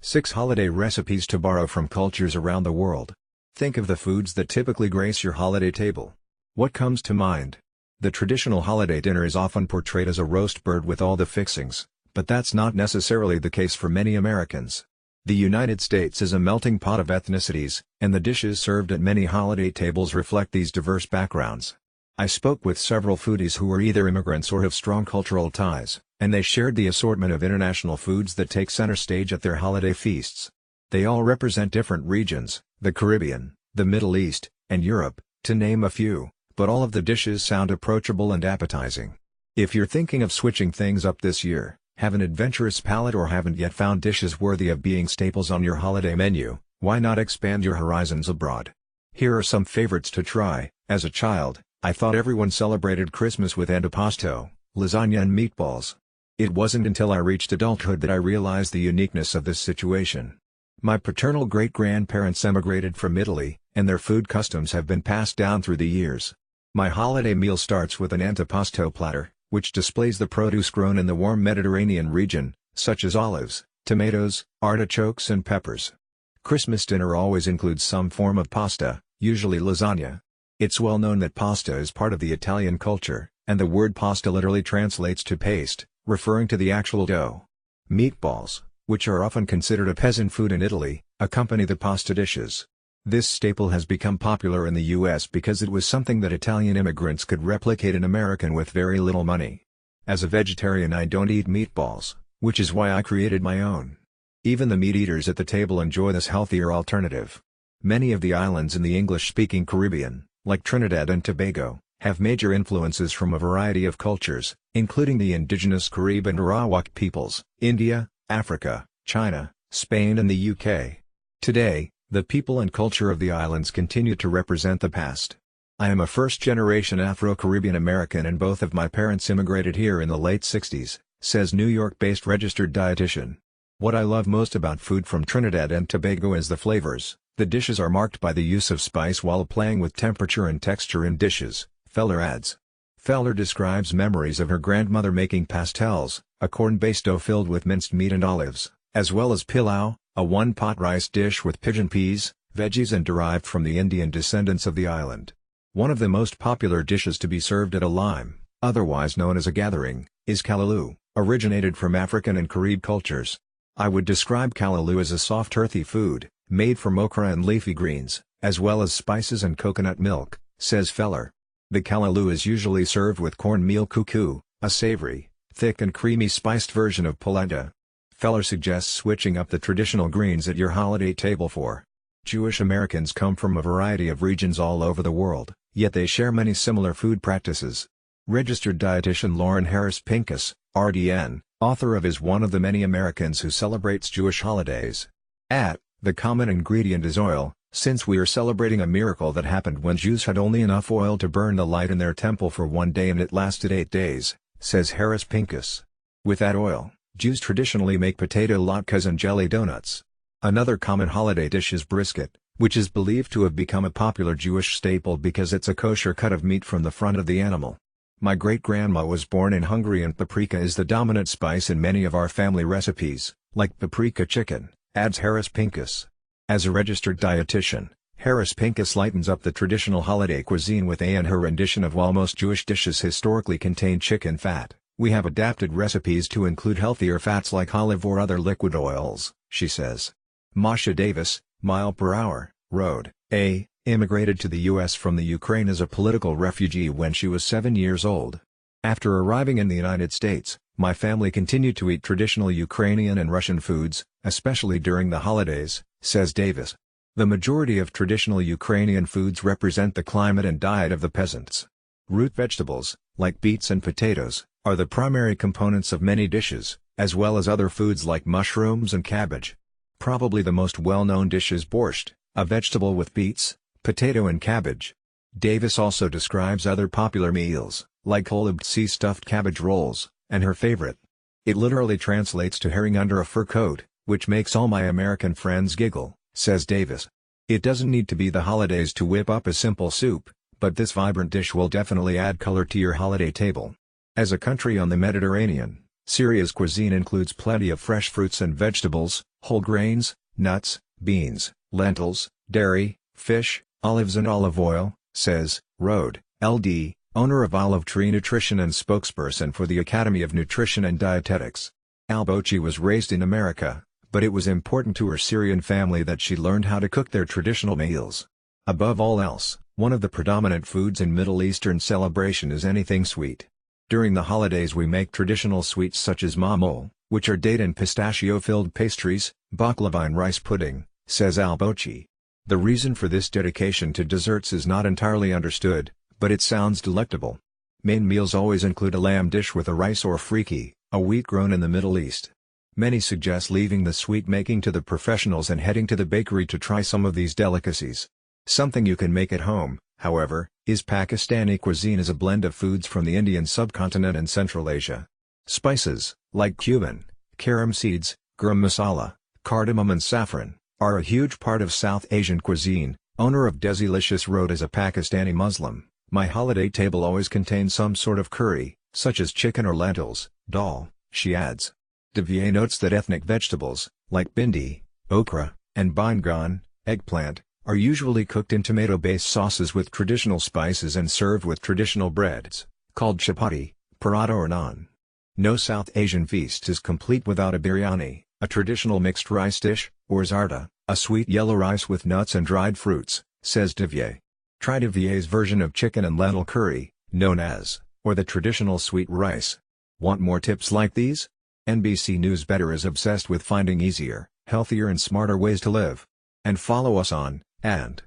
6 holiday recipes to borrow from cultures around the world. Think of the foods that typically grace your holiday table. What comes to mind? The traditional holiday dinner is often portrayed as a roast bird with all the fixings, but that's not necessarily the case for many Americans. The United States is a melting pot of ethnicities, and the dishes served at many holiday tables reflect these diverse backgrounds. I spoke with several foodies who are either immigrants or have strong cultural ties, and they shared the assortment of international foods that take center stage at their holiday feasts. They all represent different regions, the Caribbean, the Middle East, and Europe, to name a few, but all of the dishes sound approachable and appetizing. If you're thinking of switching things up this year, have an adventurous palate or haven't yet found dishes worthy of being staples on your holiday menu, why not expand your horizons abroad? Here are some favorites to try. As a child, I thought everyone celebrated Christmas with antipasto, lasagna and meatballs. It wasn't until I reached adulthood that I realized the uniqueness of this situation. My paternal great-grandparents emigrated from Italy, and their food customs have been passed down through the years. My holiday meal starts with an antipasto platter, which displays the produce grown in the warm Mediterranean region, such as olives, tomatoes, artichokes and peppers. Christmas dinner always includes some form of pasta, usually lasagna. It's well known that pasta is part of the Italian culture, and the word pasta literally translates to paste, referring to the actual dough. Meatballs, which are often considered a peasant food in Italy, accompany the pasta dishes. This staple has become popular in the US because it was something that Italian immigrants could replicate in America with very little money. As a vegetarian, I don't eat meatballs, which is why I created my own. Even the meat eaters at the table enjoy this healthier alternative. Many of the islands in the English-speaking Caribbean, like Trinidad and Tobago, have major influences from a variety of cultures, including the indigenous Carib and Arawak peoples, India, Africa, China, Spain and the UK. Today, the people and culture of the islands continue to represent the past. I am a first-generation Afro-Caribbean American and both of my parents immigrated here in the late 60s, says New York-based registered dietitian. What I love most about food from Trinidad and Tobago is the flavors. The dishes are marked by the use of spice while playing with temperature and texture in dishes, Feller adds. Feller describes memories of her grandmother making pastels, a corn-based dough filled with minced meat and olives, as well as pilau, a one-pot rice dish with pigeon peas, veggies and derived from the Indian descendants of the island. One of the most popular dishes to be served at a lime, otherwise known as a gathering, is callaloo, originated from African and Carib cultures. I would describe callaloo as a soft earthy food, made from okra and leafy greens, as well as spices and coconut milk, says Feller. The callaloo is usually served with cornmeal kuku, a savory, thick and creamy spiced version of polenta. Feller suggests switching up the traditional greens at your holiday table for. Jewish Americans come from a variety of regions all over the world, yet they share many similar food practices. Registered dietitian Lauren Harris Pincus, RDN, author of Is One of the Many Americans Who Celebrates Jewish Holidays. The common ingredient is oil, since we are celebrating a miracle that happened when Jews had only enough oil to burn the light in their temple for one day and it lasted 8 days, says Harris Pincus. With that oil, Jews traditionally make potato latkes and jelly donuts. Another common holiday dish is brisket, which is believed to have become a popular Jewish staple because it's a kosher cut of meat from the front of the animal. My great-grandma was born in Hungary and paprika is the dominant spice in many of our family recipes, like paprika chicken, adds Harris Pincus. As a registered dietitian, Harris Pincus lightens up the traditional holiday cuisine with and her rendition of while most Jewish dishes historically contain chicken fat, we have adapted recipes to include healthier fats like olive or other liquid oils, she says. Masha Davis, mile per hour, road, immigrated to the U.S. from the Ukraine as a political refugee when she was 7 years old. After arriving in the United States, my family continued to eat traditional Ukrainian and Russian foods, especially during the holidays, says Davis. The majority of traditional Ukrainian foods represent the climate and diet of the peasants. Root vegetables, like beets and potatoes, are the primary components of many dishes, as well as other foods like mushrooms and cabbage. Probably the most well-known dish is borscht, a vegetable with beets, potato and cabbage. Davis also describes other popular meals, like holubtsi stuffed cabbage rolls, and her favorite. It literally translates to herring under a fur coat, which makes all my American friends giggle, says Davis. It doesn't need to be the holidays to whip up a simple soup, but this vibrant dish will definitely add color to your holiday table. As a country on the Mediterranean, Syria's cuisine includes plenty of fresh fruits and vegetables, whole grains, nuts, beans, lentils, dairy, fish, olives and olive oil, says Rode, LD, owner of Olive Tree Nutrition and spokesperson for the Academy of Nutrition and Dietetics. Al-Bouchi was raised in America, but it was important to her Syrian family that she learned how to cook their traditional meals. Above all else, one of the predominant foods in Middle Eastern celebration is anything sweet. During the holidays we make traditional sweets such as mamul, which are date and pistachio-filled pastries, baklava and rice pudding, says Al-Bouchi. The reason for this dedication to desserts is not entirely understood, but it sounds delectable. Main meals always include a lamb dish with a rice or friki, a wheat grown in the Middle East. Many suggest leaving the sweet making to the professionals and heading to the bakery to try some of these delicacies. Something you can make at home, however, is Pakistani cuisine as a blend of foods from the Indian subcontinent and Central Asia. Spices, like cumin, carom seeds, garam masala, cardamom and saffron, are a huge part of South Asian cuisine. Owner of Desilicious Road is a Pakistani Muslim. My holiday table always contains some sort of curry, such as chicken or lentils, dal, she adds. Devier notes that ethnic vegetables, like bindi, okra, and bangan, eggplant, are usually cooked in tomato-based sauces with traditional spices and served with traditional breads, called chapati, paratha or naan. No South Asian feast is complete without a biryani, a traditional mixed rice dish, or zarda, a sweet yellow rice with nuts and dried fruits, says Devier. Try Devier's version of chicken and lentil curry, known as, or the traditional sweet rice. Want more tips like these? NBC News Better is obsessed with finding easier, healthier and smarter ways to live. And follow us on, and